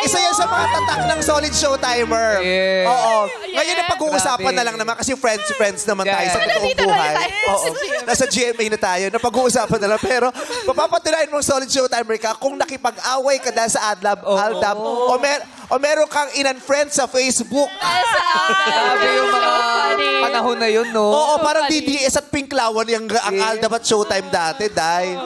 Isa yan sa mga tatak ng solid showtimer. Yes. Oo. Ngayon na pag-uusapan na lang naman kasi friends naman tayo sa totoong Nandito na buhay. tayo. Oo. Nasa GMA na tayo. Napag-uusapan na lang. Pero mapapatunayan mong solid showtimer ka kung nakipag-away ka dahil sa Aldab o meron kang in-unfriend sa Facebook. Grabe yung mga panahon na yun, no? Oo, parang DDS at Pinklawan ang Aldab at Showtime dati, dahil.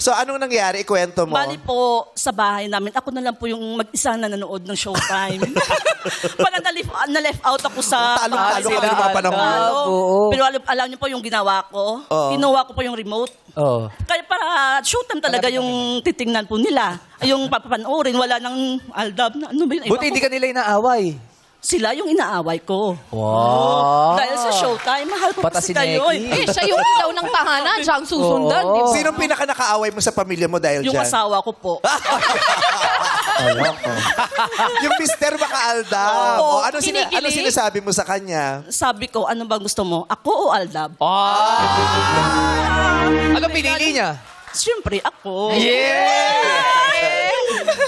So, anong nangyari? Ikwento mo. Bali po, sa bahay namin, ako na lang po yung mag-isa na nanood ng Showtime. Parang na-left out ako sa... Talong-talo kami ng mga panahon. Oo. Pero alam niyo po yung ginawa ko. Kinuha ko po yung remote. Oh. Kaya para Showtime talaga yung titingnan po nila. Yung papanoorin, wala nang Aldab. Ano ba yun? Buti hindi ka nila inaaway. Sila yung inaaway ko. Wow. Dahil sa Showtime, mahal ko Bata kasi si kayo. Neki. Siya yung ilaw ng tahanan, siya ang susundan. Oo. Di ba? Sinong pinaka-nakaaway mo sa pamilya mo dahil Yung dyan? asawa ko po. Yung Mr. Maka-Aldab. Oo. O, ano Kinikilig. sinasabi mo sa kanya? Sabi ko, ano bang gusto mo? Ako o Aldab? Ano pinili niya? Siyempre, ako.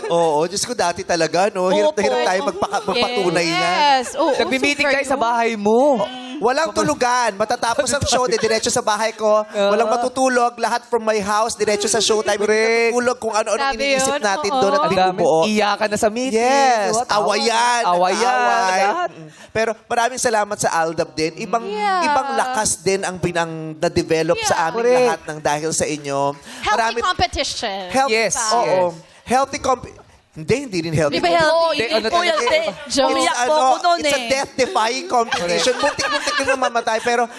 Oo, Diyos ko dati talaga, no? Hirap na hirap Opo. tayo magpatunay niya. Yes. Oo, Nagmi-meeting super kayo sa yun. bahay mo. Walang tulugan. Matatapos ang show, diretso sa bahay ko. Walang matutulog. Lahat from my house, diretso sa showtime. Hindi natutulog kung ano-ano Grabe iniisip yun, natin oo. doon at Ang dami. binubuo. Iyakan na sa meeting. Yes, Diba? Tawa. awayan. Awayan. nag-aaway. Lahat. Pero maraming salamat sa Aldab din. Ibang lakas din ang na-develop sa amin Correct. lahat ng dahil sa inyo. Healthy competition. Yes, Oo. yes. Healthy Hindi rin healthy. Di ba healthy? Hindi, ano po talaga? yan, te. Joke. Umiyak po ako doon It's a eh. death-defying competition. Muntik-muntik din mamatay. Pero